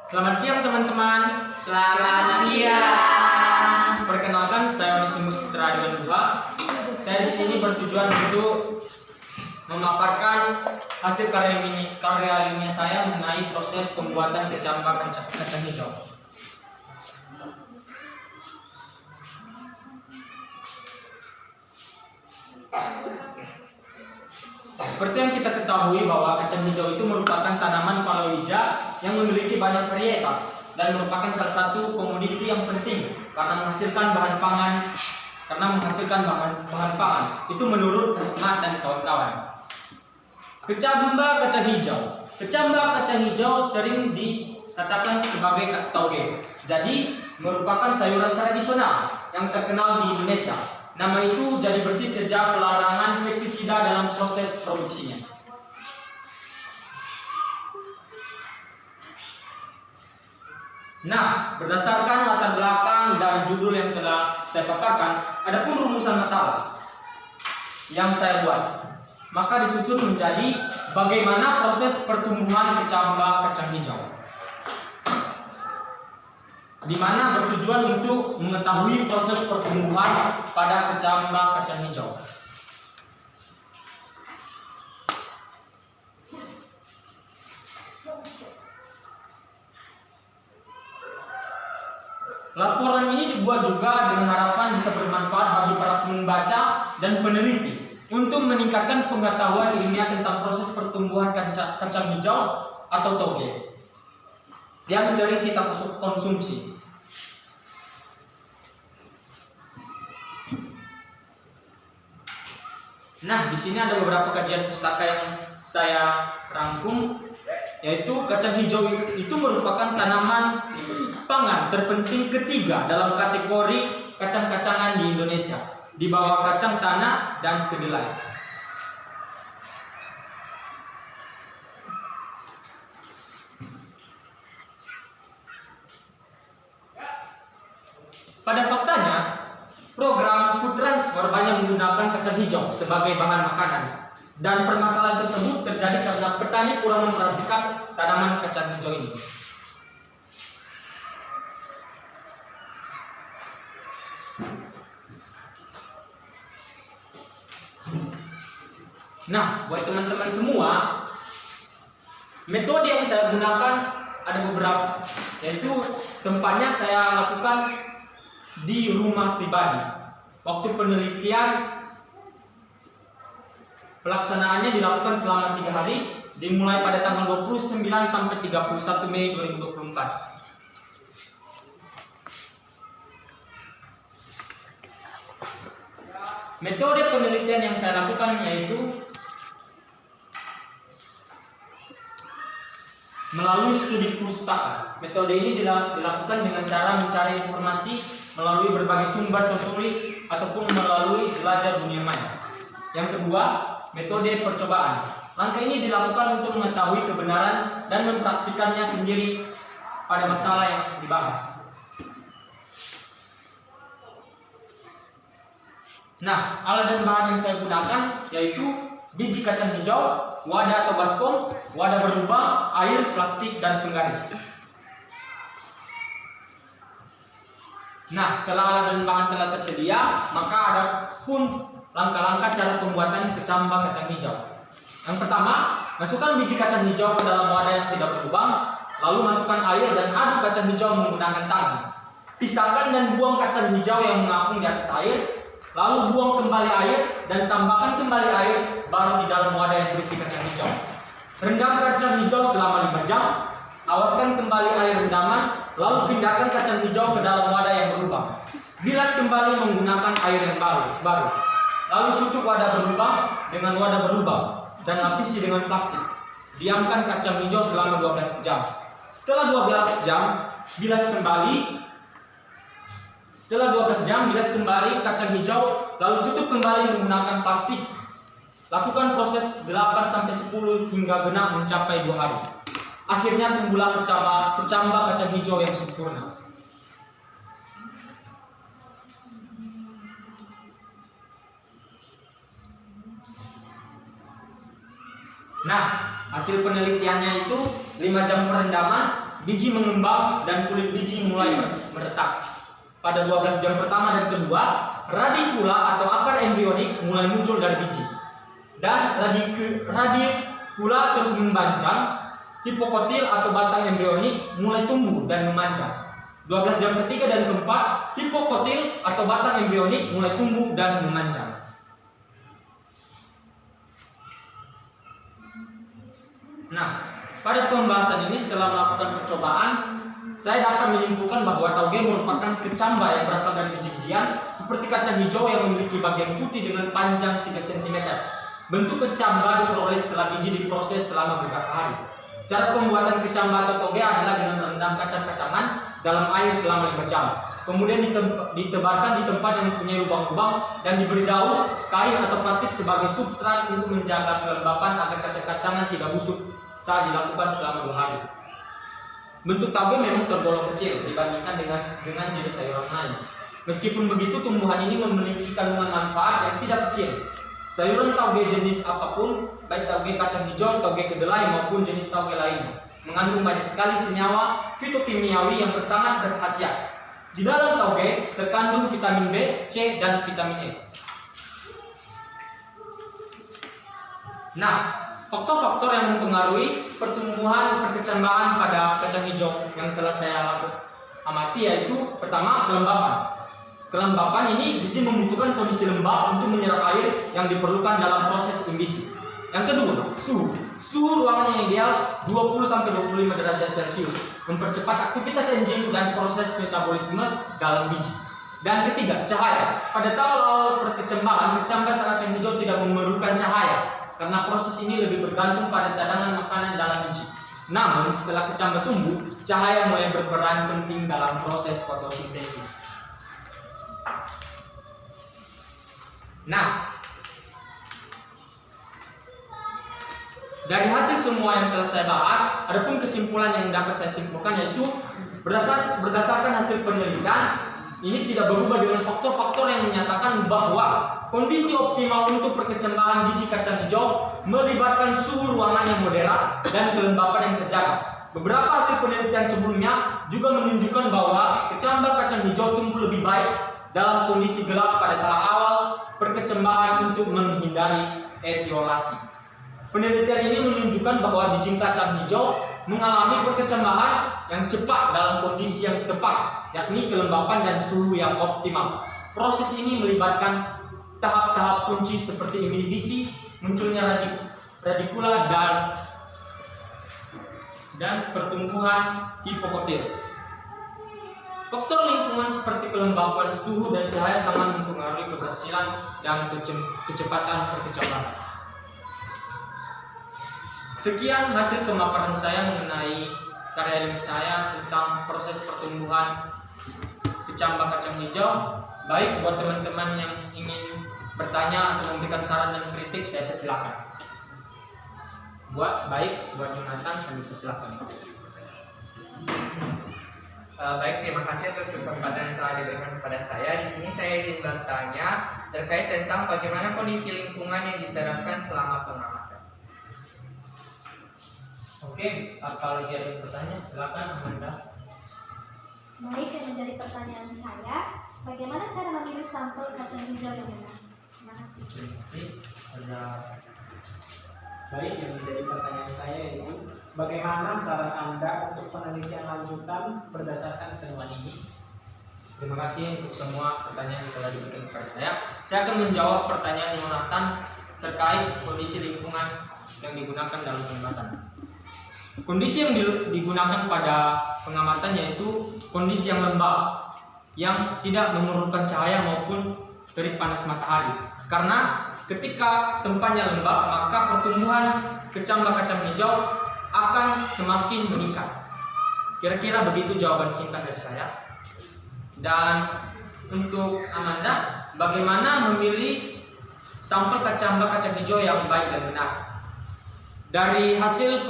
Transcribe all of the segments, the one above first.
Selamat siang teman-teman. Selamat siang. Perkenalkan, saya Onesimus Putra Adiwan II. Saya di sini bertujuan untuk memaparkan hasil karya ilmiah saya mengenai proses pembuatan kecambah kacang hijau. Seperti yang kita ketahui bahwa kacang hijau itu merupakan tanaman palawija yang memiliki banyak varietas dan merupakan salah satu komoditi yang penting karena menghasilkan bahan pangan. Itu menurut Rahmat dan kawan-kawan. Kecambah kacang hijau sering dikatakan sebagai tauge. Jadi merupakan sayuran tradisional yang terkenal di Indonesia. Nama itu jadi bersih sejak pelarangan pestisida dalam proses produksinya. Nah, berdasarkan latar belakang dan judul yang telah saya paparkan, ada pun rumusan masalah yang saya buat. Maka disusun menjadi bagaimana proses pertumbuhan kecambah kacang hijau, di mana bertujuan untuk mengetahui proses pertumbuhan pada kecambah kacang hijau. Laporan ini dibuat juga dengan harapan bisa bermanfaat bagi para pembaca dan peneliti untuk meningkatkan pengetahuan ilmiah tentang proses pertumbuhan kacang hijau atau toge yang sering kita konsumsi. Nah, di sini ada beberapa kajian pustaka yang saya rangkum, yaitu kacang hijau itu merupakan tanaman pangan terpenting ketiga dalam kategori kacang-kacangan di Indonesia, di bawah kacang tanah dan kedelai. Pada faktanya, program food transfer banyak menggunakan kacang hijau sebagai bahan makanan, dan permasalahan tersebut terjadi karena petani kurang memperhatikan tanaman kacang hijau ini. Nah, buat teman-teman semua, metode yang saya gunakan ada beberapa, yaitu tempatnya saya lakukan di rumah pribadi. Waktu penelitian pelaksanaannya dilakukan selama 3 hari, dimulai pada tanggal 29 sampai 31 Mei 2024. Metode penelitian yang saya lakukan yaitu melalui studi pustaka. Metode ini dilakukan dengan cara mencari informasi melalui berbagai sumber tertulis ataupun melalui belajar dunia maya. Yang kedua, metode percobaan. Langkah ini dilakukan untuk mengetahui kebenaran dan mempraktikannya sendiri pada masalah yang dibahas. Nah, alat dan bahan yang saya gunakan yaitu biji kacang hijau, wadah atau baskom, wadah berlubang, air, plastik, dan penggaris. Nah, setelah alat dan bahan telah tersedia, maka ada pun langkah-langkah cara pembuatan kecambah kacang hijau. Yang pertama, masukkan biji kacang hijau ke dalam wadah yang tidak berlubang, lalu masukkan air dan aduk kacang hijau menggunakan tangan. Pisahkan dan buang kacang hijau yang mengapung di atas air, lalu buang kembali air dan tambahkan kembali air baru di dalam wadah yang berisi kacang hijau. Rendam kacang hijau selama 5 jam. Awaskan kembali air rendaman, lalu pindahkan kacang hijau ke dalam wadah yang berlubang. Bilas kembali menggunakan air yang baru. Lalu tutup wadah berlubang dengan wadah berlubang dan lapisi dengan plastik. Diamkan kacang hijau selama 12 jam. Setelah 12 jam, bilas kembali. Setelah 12 jam, bilas kembali kacang hijau, lalu tutup kembali menggunakan plastik. Lakukan proses 8-10 hingga genap mencapai 2 hari. Akhirnya tumbuhlah kecambah kacang hijau yang sempurna. Nah, hasil penelitiannya itu 5 jam perendaman, biji mengembang dan kulit biji mulai meretak. Pada 12 jam pertama dan kedua, radikula atau akar embrionik mulai muncul dari biji. Dan radikula terus membancang, hipokotil atau batang embrionik mulai tumbuh dan memanjang. 12 jam ketiga dan keempat, hipokotil atau batang embrionik mulai tumbuh dan memanjang. Nah, pada pembahasan ini setelah melakukan percobaan, saya dapat menyimpulkan bahwa tauge merupakan kecamba yang berasal dari biji-bijian seperti kacang hijau yang memiliki bagian putih dengan panjang 3 cm. Bentuk kecamba diperoleh setelah biji diproses selama beberapa hari. Cara pembuatan kecamba atau toge adalah dengan merendam kacang-kacangan dalam air selama 5 jam. Kemudian ditebarkan di tempat yang mempunyai lubang-lubang dan diberi daun, kain atau plastik sebagai substrat untuk menjaga kelembapan agar kacang-kacangan tidak busuk saat dilakukan selama 2 hari. Bentuk tauge memang tergolong kecil dibandingkan dengan jenis sayuran lain. Meskipun begitu, tumbuhan ini memiliki kandungan manfaat yang tidak kecil. Sayuran tauge jenis apapun, baik tauge kacang hijau, tauge kedelai maupun jenis tauge lainnya, mengandung banyak sekali senyawa fitokimiawi yang sangat berkhasiat. Di dalam tauge terkandung vitamin B, C, dan vitamin E. Nah, faktor-faktor yang mempengaruhi pertumbuhan perkecambaan pada kacang hijau yang telah saya amati yaitu pertama, kelembapan. Kelembapan ini biji membutuhkan kondisi lembab untuk menyerap air yang diperlukan dalam proses imbisi. Yang kedua, suhu. Suhu ruangan yang ideal 20-25 derajat Celcius mempercepat aktivitas enzim dan proses metabolisme dalam biji. Dan ketiga, cahaya. Pada awal perkecambaan, kecambah kacang hijau tidak memerlukan cahaya karena proses ini lebih bergantung pada cadangan makanan dalam biji. Namun setelah kecambah tumbuh, cahaya mulai berperan penting dalam proses fotosintesis. Nah, dari hasil semua yang telah saya bahas, adapun kesimpulan yang dapat saya simpulkan yaitu berdasarkan hasil penelitian, ini tidak berubah dengan faktor-faktor yang menyatakan bahwa kondisi optimal untuk perkecambahan biji kacang hijau melibatkan suhu ruangan yang moderat dan kelembapan yang terjaga. Beberapa hasil penelitian sebelumnya juga menunjukkan bahwa kecambah kacang hijau tumbuh lebih baik dalam kondisi gelap pada tahap awal perkecambahan untuk menghindari etiolasi. Penelitian ini menunjukkan bahwa biji kacang hijau mengalami perkecambahan yang cepat dalam kondisi yang tepat, yakni kelembapan dan suhu yang optimal. Proses ini melibatkan tahap-tahap kunci seperti imbisi, munculnya radikula dan pertumbuhan hipokotil. Faktor lingkungan seperti kelembapan, suhu, dan cahaya sangat mempengaruhi keberhasilan dan kecepatan perkecambahan. Sekian hasil pemaparan saya mengenai karya ilmiah saya tentang proses pertumbuhan kecambah kacang hijau. Baik buat teman-teman yang ingin bertanya atau memberikan saran dan kritik, saya persilakan. Buat Jonathan, kami persilakan. Baik, terima kasih atas kesempatan yang telah diberikan kepada saya. Di sini saya ingin bertanya terkait tentang bagaimana kondisi lingkungan yang diterapkan selama pengamatan. Oke, apa lagi ada yang bertanya? Silakan Amanda. Baik, yang menjadi pertanyaan saya, bagaimana cara memilih sampel kacang hijau yang benar? Terima kasih. Terima kasih. Ada Baik, yang menjadi pertanyaan saya yaitu bagaimana saran Anda untuk penelitian lanjutan berdasarkan temuan ini? Terima kasih untuk semua pertanyaan yang telah diberikan kepada saya. Saya akan menjawab pertanyaan Jonathan terkait kondisi lingkungan yang digunakan dalam pengamatan. Kondisi yang digunakan pada pengamatan yaitu kondisi yang lembab, yang tidak memerlukan cahaya maupun terik panas matahari. Karena ketika tempatnya lembab, maka pertumbuhan kecambah kacang hijau akan semakin meningkat. Kira-kira begitu jawaban singkat dari saya. Dan untuk Amanda, bagaimana memilih sampel kecambah kacang hijau yang baik dan benar? Dari hasil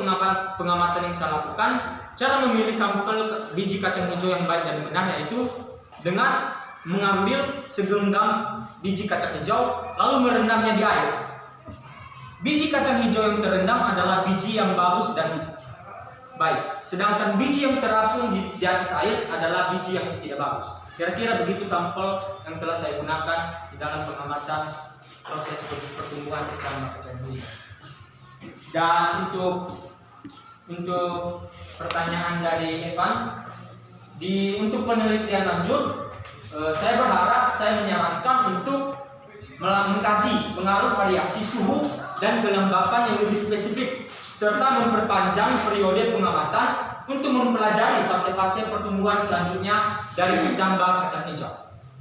pengamatan yang saya lakukan, cara memilih sampel biji kacang hijau yang baik dan benar yaitu dengan mengambil segenggam biji kacang hijau lalu merendamnya di air. Biji kacang hijau yang terendam adalah biji yang bagus dan baik. Sedangkan biji yang terapung di atas air adalah biji yang tidak bagus. Kira-kira begitu sampel yang telah saya gunakan di dalam pengamatan proses pertumbuhan kecambah kacang hijau. Dan untuk pertanyaan dari Evan, untuk penelitian lanjut, saya berharap saya menyarankan untuk mengkaji pengaruh variasi suhu dan kelembapan yang lebih spesifik, serta memperpanjang periode pengamatan untuk mempelajari fase-fase pertumbuhan selanjutnya dari kecambah kacang hijau.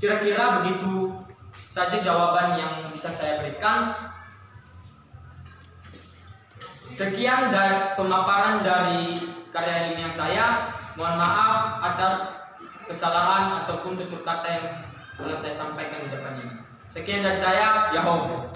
Kira-kira begitu saja jawaban yang bisa saya berikan. Sekian dari pemaparan dari karya ilmiah saya. Mohon maaf atas kesalahan ataupun tutur kata yang telah saya sampaikan di depan ini. Sekian dari saya, Yahoo.